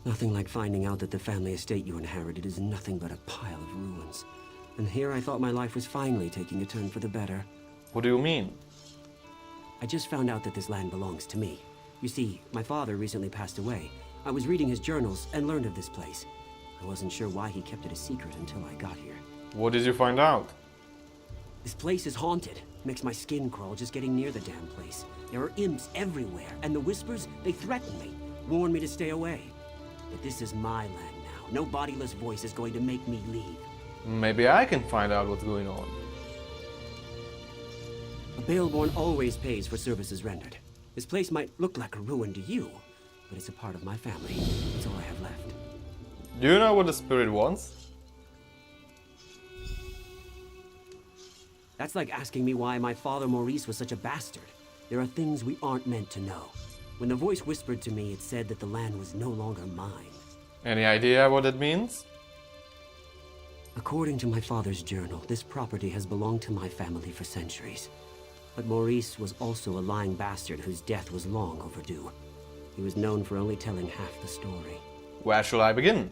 Nothing like finding out that the family estate you inherited is nothing but a pile of ruins. And here I thought my life was finally taking a turn for the better. What do you mean? I just found out that this land belongs to me. You see, my father recently passed away. I was reading his journals and learned of this place. I wasn't sure why he kept it a secret until I got here. What did you find out? This place is haunted. Makes my skin crawl just getting near the damn place. There are imps everywhere, and the whispers, they threaten me, warn me to stay away. But this is my land now. No bodiless voice is going to make me leave. Maybe I can find out what's going on. A Baelborne always pays for services rendered. This place might look like a ruin to you, but it's a part of my family. It's all I have left. Do you know what the spirit wants? That's like asking me why my father Maurice was such a bastard. There are things we aren't meant to know. When the voice whispered to me, it said that the land was no longer mine. Any idea what it means? According to my father's journal, this property has belonged to my family for centuries. But Maurice was also a lying bastard whose death was long overdue. He was known for only telling half the story. Where shall I begin?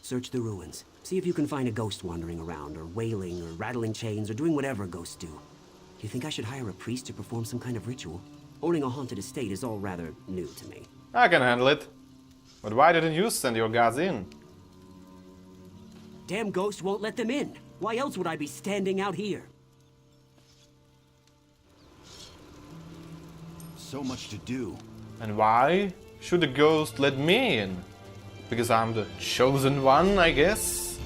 Search the ruins. See if you can find a ghost wandering around, or wailing, or rattling chains, or doing whatever ghosts do. Do you think I should hire a priest to perform some kind of ritual? Owning a haunted estate is all rather new to me. I can handle it. But why didn't you send your guards in? Damn ghost won't let them in. Why else would I be standing out here? So much to do. And why should the ghost let me in? Because I'm the chosen one, I guess?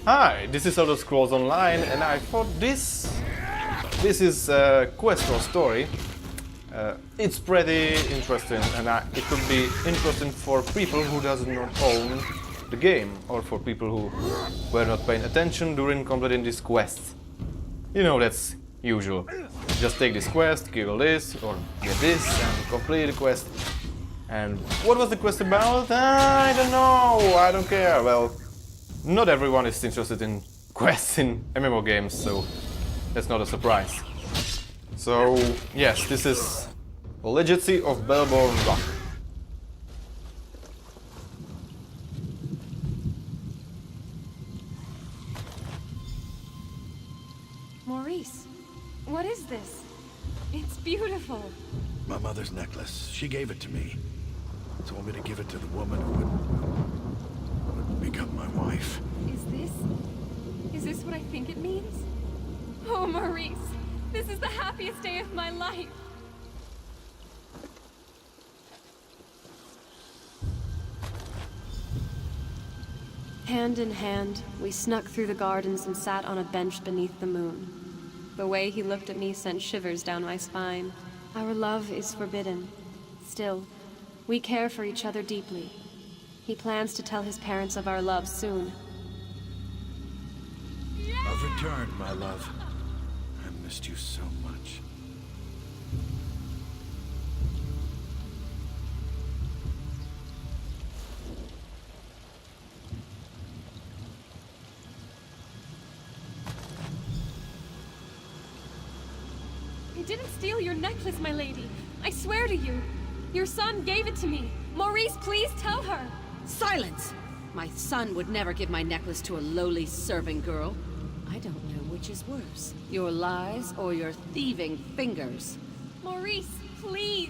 Hi, this is Elder Scrolls Online, and I thought this is a quest or story. It's pretty interesting, and it could be interesting for people who does not own the game, or for people who were not paying attention during completing this quest. You know, that's usual. Just take this quest, kill this, or get this, and complete the quest. And what was the quest about? I don't know, I don't care. Well, not everyone is interested in quests in MMO games, so that's not a surprise. So, yes, this is Legacy of Baelborne Rock. Maurice, what is this? It's beautiful. My mother's necklace. She gave it to me. Told me to give it to the woman who would become my wife. Is this what I think it means? Oh, Maurice, this is the happiest day of my life. Hand in hand, we snuck through the gardens and sat on a bench beneath the moon. The way he looked at me sent shivers down my spine. Our love is forbidden. Still, we care for each other deeply. He plans to tell his parents of our love soon. I've returned, my love. I missed you so much. I didn't steal your necklace, my lady. I swear to you. Your son gave it to me. Maurice, please tell her. Silence! My son would never give my necklace to a lowly serving girl. I don't know which is worse, your lies or your thieving fingers. Maurice, please.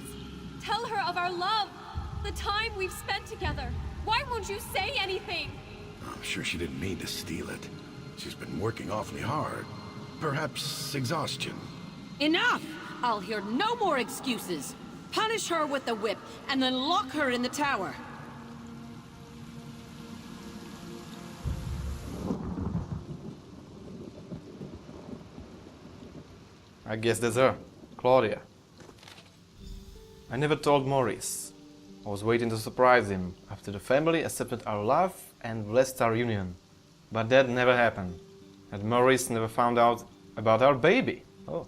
Tell her of our love. The time we've spent together. Why won't you say anything? I'm sure she didn't mean to steal it. She's been working awfully hard. Perhaps exhaustion. Enough! I'll hear no more excuses. Punish her with the whip, and then lock her in the tower. I guess that's her, Claudia. I never told Maurice. I was waiting to surprise him after the family accepted our love and blessed our union. But that never happened. And Maurice never found out about our baby. Oh.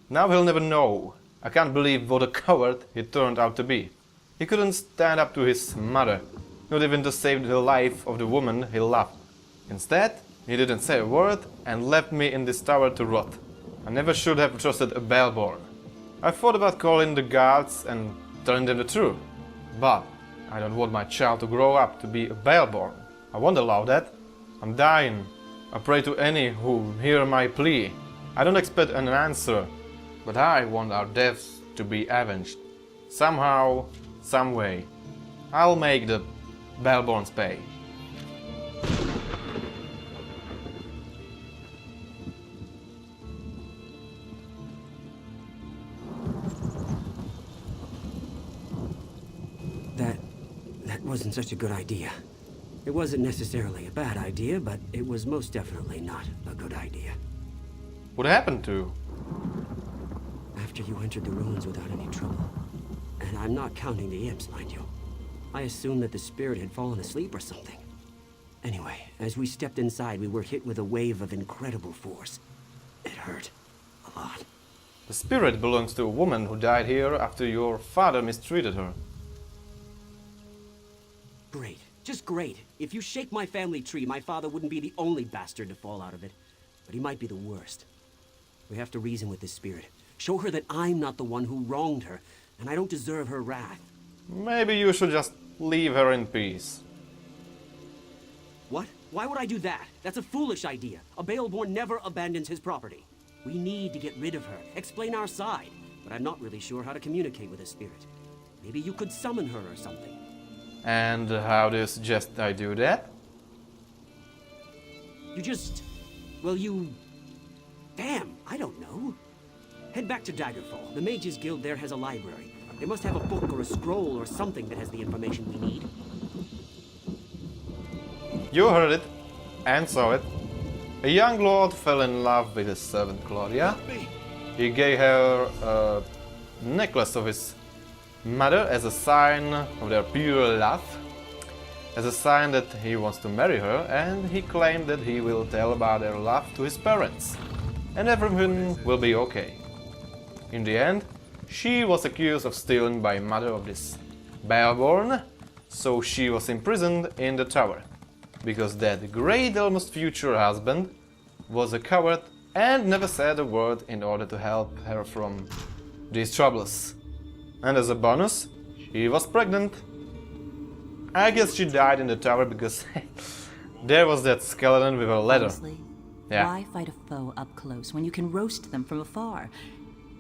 Now he'll never know. I can't believe what a coward he turned out to be. He couldn't stand up to his mother, not even to save the life of the woman he loved. Instead, he didn't say a word and left me in this tower to rot. I never should have trusted a Baelborne. I thought about calling the guards and telling them the truth. But I don't want my child to grow up to be a Baelborne. I won't allow that. I'm dying. I pray to any who hear my plea. I don't expect an answer, but I want our deaths to be avenged. Somehow, some way. I'll make the Baelbornes pay. That wasn't such a good idea. It wasn't necessarily a bad idea, but it was most definitely not a good idea. What happened to? After you entered the ruins without any trouble, and I'm not counting the imps, mind you, I assumed that the spirit had fallen asleep or something. Anyway, as we stepped inside, we were hit with a wave of incredible force. It hurt. A lot. The spirit belongs to a woman who died here after your father mistreated her. Great. Just great. If you shake my family tree, my father wouldn't be the only bastard to fall out of it. But he might be the worst. We have to reason with this spirit. Show her that I'm not the one who wronged her, and I don't deserve her wrath. Maybe you should just leave her in peace. What? Why would I do that? That's a foolish idea. A Baelborne never abandons his property. We need to get rid of her, explain our side. But I'm not really sure how to communicate with a spirit. Maybe you could summon her or something. And how do you suggest I do that? You just... well, you... damn, I don't know. Head back to Daggerfall. The Mages Guild there has a library. They must have a book or a scroll or something that has the information we need. You heard it, and saw it. A young lord fell in love with his servant Claudia. He gave her a necklace of his mother as a sign of their pure love, as a sign that he wants to marry her, and he claimed that he will tell about their love to his parents, and everything will be okay. In the end, she was accused of stealing by mother of this Baelborne, so she was imprisoned in the tower, because that great almost future husband was a coward and never said a word in order to help her from these troubles. And as a bonus, she was pregnant. I guess she died in the tower because there was that skeleton with a ladder. Honestly, Yeah. why fight a foe up close when you can roast them from afar?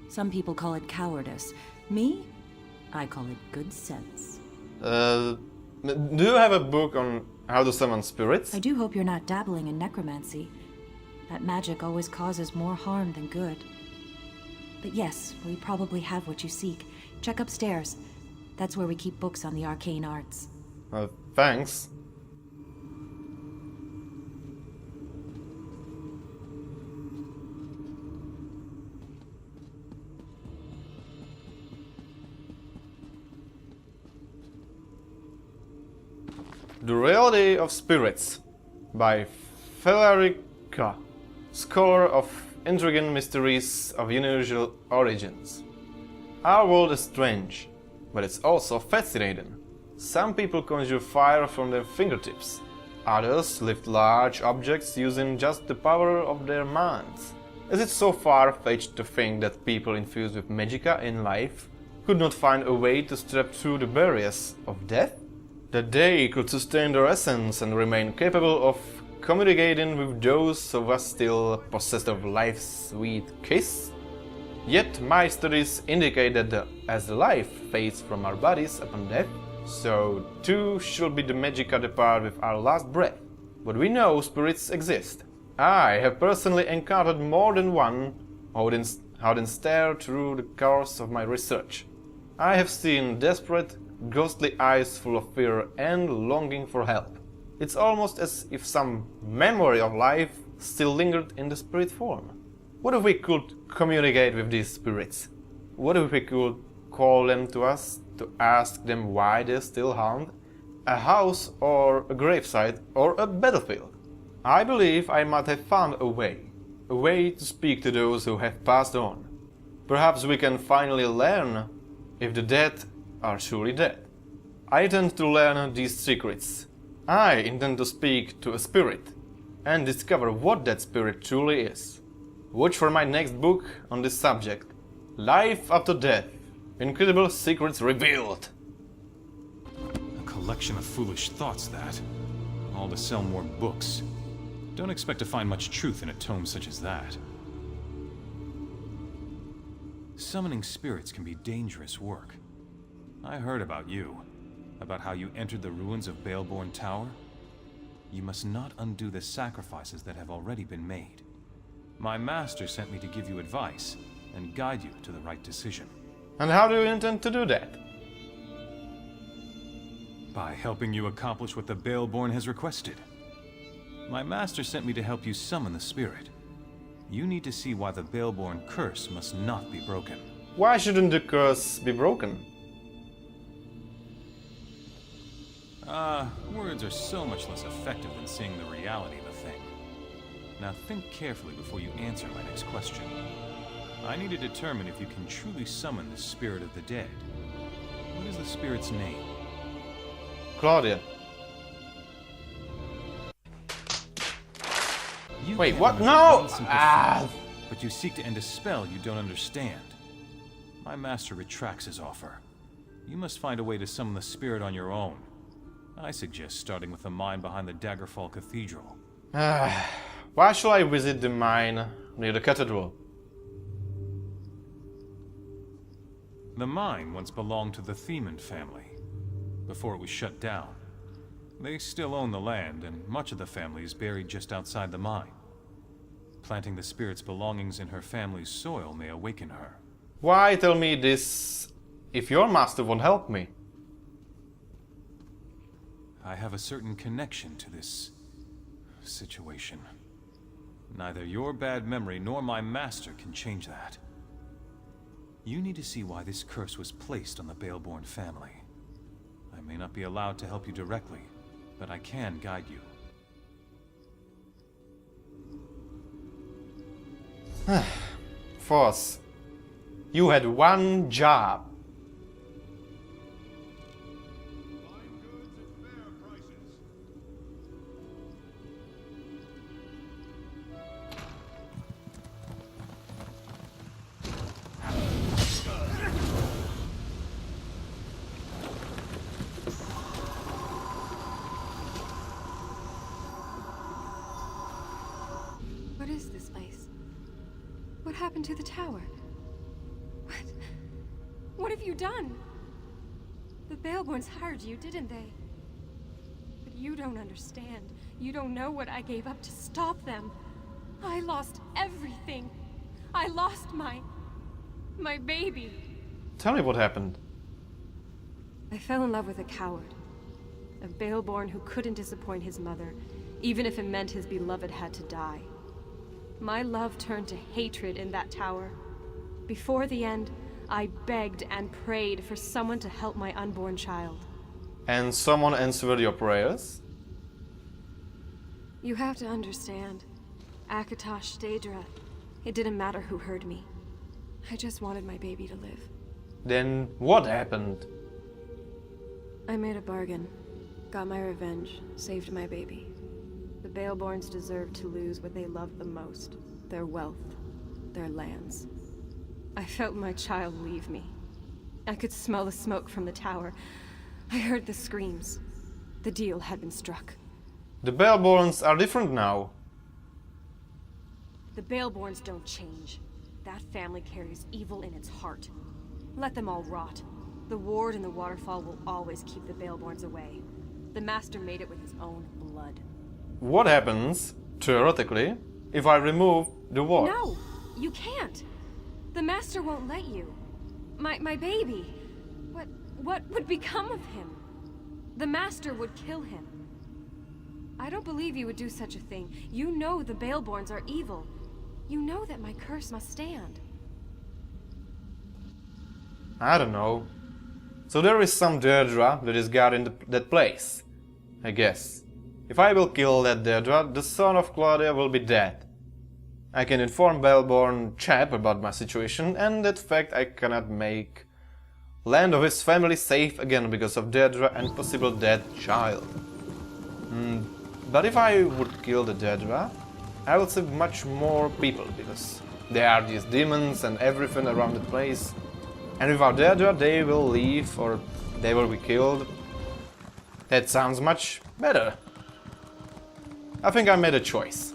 Some people call it cowardice. Me? I call it good sense. Do you have a book on how to summon spirits? I do hope you're not dabbling in necromancy. That magic always causes more harm than good. But yes, we probably have what you seek. Check upstairs. That's where we keep books on the arcane arts. Thanks. The Reality of Spirits by Felarica, scholar of intriguing mysteries of unusual origins. Our world is strange, but it's also fascinating. Some people conjure fire from their fingertips. Others lift large objects using just the power of their minds. Is it so far-fetched to think that people infused with magica in life could not find a way to step through the barriers of death? That they could sustain their essence and remain capable of communicating with those of us still possessed of life's sweet kiss? Yet my studies indicate that as the life fades from our bodies upon death, so too should be the magica depart with our last breath. But we know spirits exist. I have personally encountered more than one who didn't stare through the course of my research. I have seen desperate, ghostly eyes full of fear and longing for help. It's almost as if some memory of life still lingered in the spirit form. What if we could communicate with these spirits? What if we could call them to us to ask them why they still haunt a house or a gravesite or a battlefield? I believe I might have found a way to speak to those who have passed on. Perhaps we can finally learn if the dead are truly dead. I intend to learn these secrets. I intend to speak to a spirit and discover what that spirit truly is. Watch for my next book on this subject. Life After Death. Incredible Secrets Revealed. A collection of foolish thoughts, that. All to sell more books. Don't expect to find much truth in a tome such as that. Summoning spirits can be dangerous work. I heard about you. About how you entered the ruins of Baelborne Tower. You must not undo the sacrifices that have already been made. My master sent me to give you advice and guide you to the right decision. And how do you intend to do that? By helping you accomplish what the Baelborne has requested. My master sent me to help you summon the spirit. You need to see why the Baelborne curse must not be broken. Why shouldn't the curse be broken? Words are so much less effective than seeing the reality of a thing. Now think carefully before you answer my next question. I need to determine if you can truly summon the spirit of the dead. What is the spirit's name? Claudia. You Wait, can't what? remember No! one simple Ah! fact, but you seek to end a spell you don't understand. My master retracts his offer. You must find a way to summon the spirit on your own. I suggest starting with the mine behind the Daggerfall Cathedral. Why should I visit the mine near the cathedral? The mine once belonged to the Theman family, before it was shut down. They still own the land, and much of the family is buried just outside the mine. Planting the spirit's belongings in her family's soil may awaken her. Why tell me this if your master won't help me? I have a certain connection to this situation. Neither your bad memory nor my master can change that. You need to see why this curse was placed on the Baelborne family. I may not be allowed to help you directly, but I can guide you. Force, you had one job. What is this place? What happened to the tower? What have you done? The Baelborns hired you, didn't they? But you don't understand. You don't know what I gave up to stop them. I lost everything. I lost my baby. Tell me what happened. I fell in love with a coward. A Baelborn who couldn't disappoint his mother, even if it meant his beloved had to die. My love turned to hatred in that tower. Before the end, I begged and prayed for someone to help my unborn child. And someone answered your prayers? You have to understand. Akatosh, Daedra, it didn't matter who heard me. I just wanted my baby to live. Then what happened? I made a bargain. Got my revenge. Saved my baby. The Baelborns deserved to lose what they loved the most. Their wealth. Their lands. I felt my child leave me. I could smell the smoke from the tower. I heard the screams. The deal had been struck. The Baelborns are different now. The Baelborns don't change. That family carries evil in its heart. Let them all rot. The ward and the waterfall will always keep the Baelborns away. The Master made it with his own blood. What happens, theoretically, if I remove the ward? No! You can't! The Master won't let you. My baby. What would become of him? The Master would kill him. I don't believe you would do such a thing. You know the Baelborns are evil. You know that my curse must stand. I don't know. So there is some Daedra that is guarding that place, I guess. If I will kill that Daedra, the son of Claudia will be dead. I can inform Baelborne chap about my situation, and that fact I cannot make land of his family safe again because of Daedra and possible dead child. But if I would kill the Daedra, I will save much more people, because there are these demons and everything around the place. And without Daedra, they will leave or they will be killed. That sounds much better. I think I made a choice.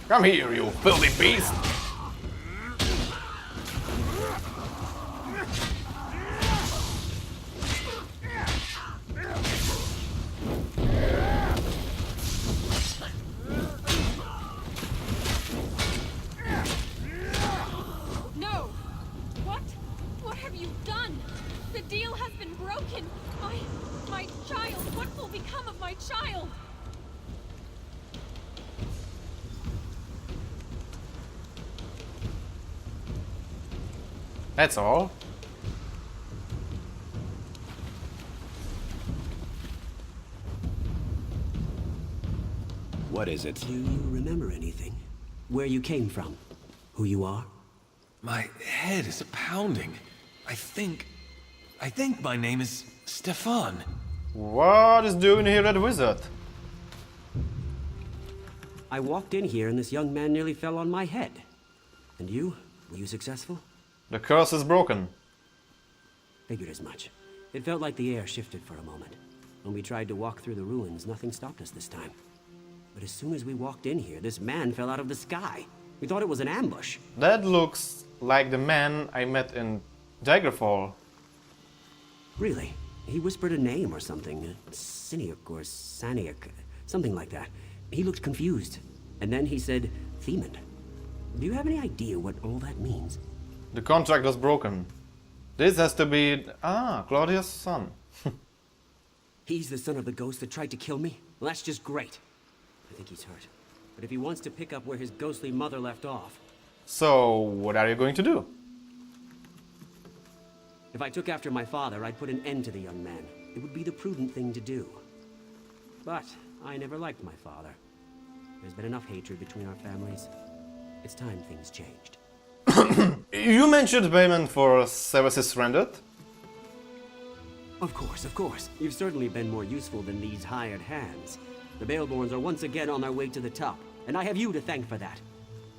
Come here, you filthy beast! No! What? What have you done? The deal has been broken! My child! What will become of my child? That's all. What is it? Do you remember anything? Where you came from? Who you are? My head is pounding. I think my name is Stefan. What is doing here at Wizard? I walked in here and this young man nearly fell on my head. And you? Were you successful? The curse is broken. Figured as much. It felt like the air shifted for a moment. When we tried to walk through the ruins, nothing stopped us this time. But as soon as we walked in here, this man fell out of the sky. We thought it was an ambush. That looks like the man I met in Daggerfall. Really? He whispered a name or something. Siniak or Saniak. Something like that. He looked confused. And then he said, Themond. Do you have any idea what all that means? The contract was broken. This has to be... Claudia's son. He's the son of the ghost that tried to kill me? Well, that's just great. I think he's hurt. But if he wants to pick up where his ghostly mother left off... So, what are you going to do? If I took after my father, I'd put an end to the young man. It would be the prudent thing to do. But I never liked my father. There's been enough hatred between our families. It's time things changed. You mentioned payment for services rendered? Of course, of course. You've certainly been more useful than these hired hands. The Baelbornes are once again on their way to the top, and I have you to thank for that.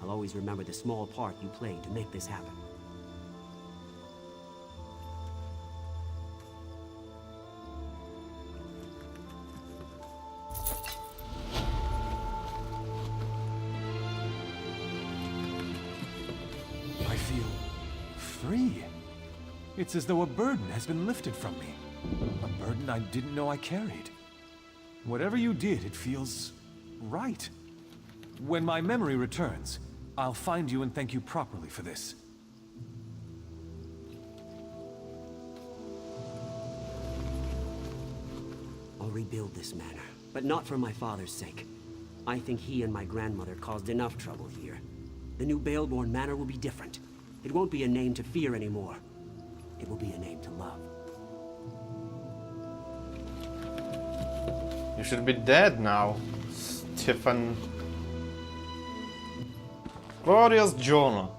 I'll always remember the small part you played to make this happen. I feel free. It's as though a burden has been lifted from me. A burden I didn't know I carried. Whatever you did, it feels right. When my memory returns, I'll find you and thank you properly for this. I'll rebuild this manor, but not for my father's sake. I think he and my grandmother caused enough trouble here. The new Baelborne manor will be different. It won't be a name to fear anymore. It will be a name to love. You should be dead now, Stefan. Glorious journal.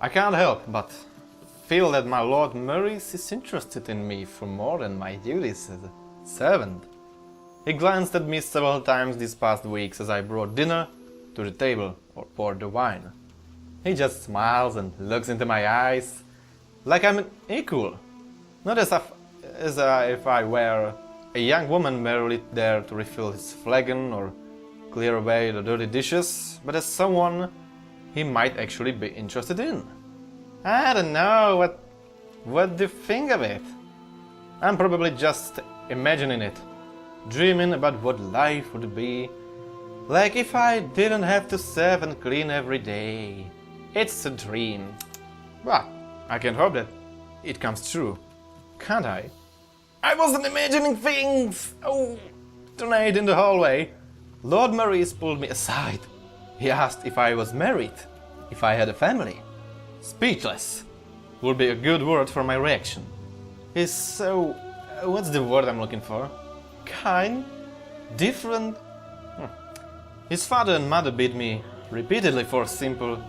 I can't help but feel that my Lord Maurice is interested in me for more than my duties as a servant. He glanced at me several times these past weeks as I brought dinner to the table or poured the wine. He just smiles and looks into my eyes like I'm an equal, not as if I were a young woman merely there to refill his flagon or clear away the dirty dishes, but as someone he might actually be interested in. I don't know, what do you think of it? I'm probably just imagining it, dreaming about what life would be like if I didn't have to serve and clean every day. It's a dream, but I can hope that it comes true, can't I? I wasn't imagining things! Oh, tonight in the hallway, Lord Maurice pulled me aside. He asked if I was married, if I had a family. speechless would be a good word for my reaction. He's so... what's the word I'm looking for? Kind? Different? His father and mother beat me repeatedly for simple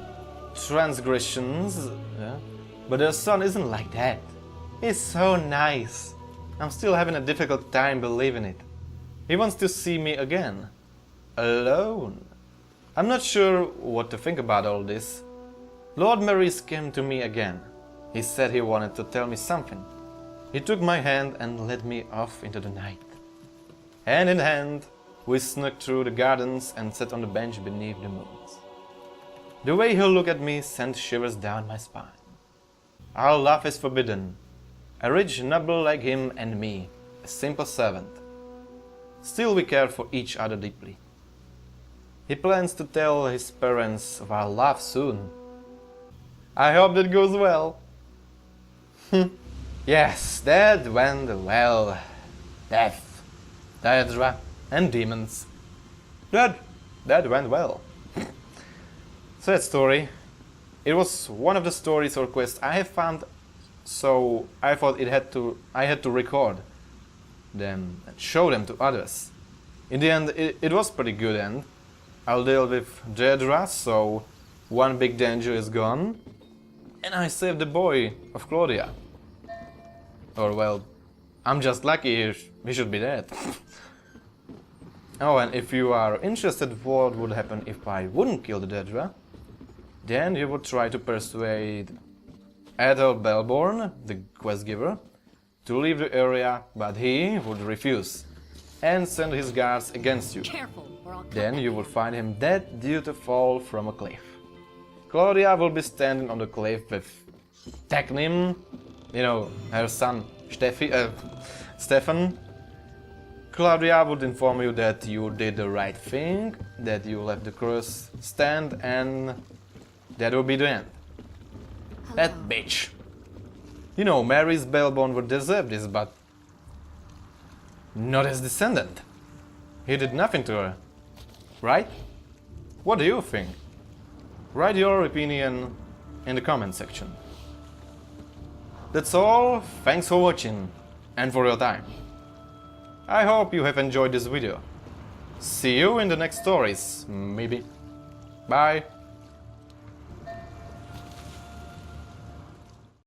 transgressions, yeah? But their son isn't like that. He's so nice. I'm still having a difficult time believing it. He wants to see me again. Alone. I'm not sure what to think about all this. Lord Maurice came to me again. He said he wanted to tell me something. He took my hand and led me off into the night. Hand in hand, we snuck through the gardens and sat on the bench beneath the moons. The way he looked at me sent shivers down my spine. Our love is forbidden. A rich noble like him and me, a simple servant. Still we care for each other deeply. He plans to tell his parents of our love soon. I hope that goes well. Yes, that went well. Death, Daedra, and demons. That went well. Sad story. It was one of the stories or quests I have found, so I thought I had to record them and show them to others. In the end, it was pretty good end. I'll deal with Daedra, so one big danger is gone. And I saved the boy of Claudia. Or well, I'm just lucky he should be dead. Oh, and if you are interested what would happen if I wouldn't kill the Daedra, then you would try to persuade Adel Baelborne, the quest giver, to leave the area, but he would refuse and send his guards against you. Careful, or I'll Then you will find him dead due to fall from a cliff. Claudia will be standing on the cliff with Technim, you know, her son Stefan. Claudia would inform you that you did the right thing, that you let the curse stand, and that will be the end. That bitch. You know, Mary's Baelborne would deserve this, but not as descendant. He did nothing to her, right? What do you think? Write your opinion in the comment section. That's all, thanks for watching and for your time. I hope you have enjoyed this video. See you in the next stories, maybe. Bye.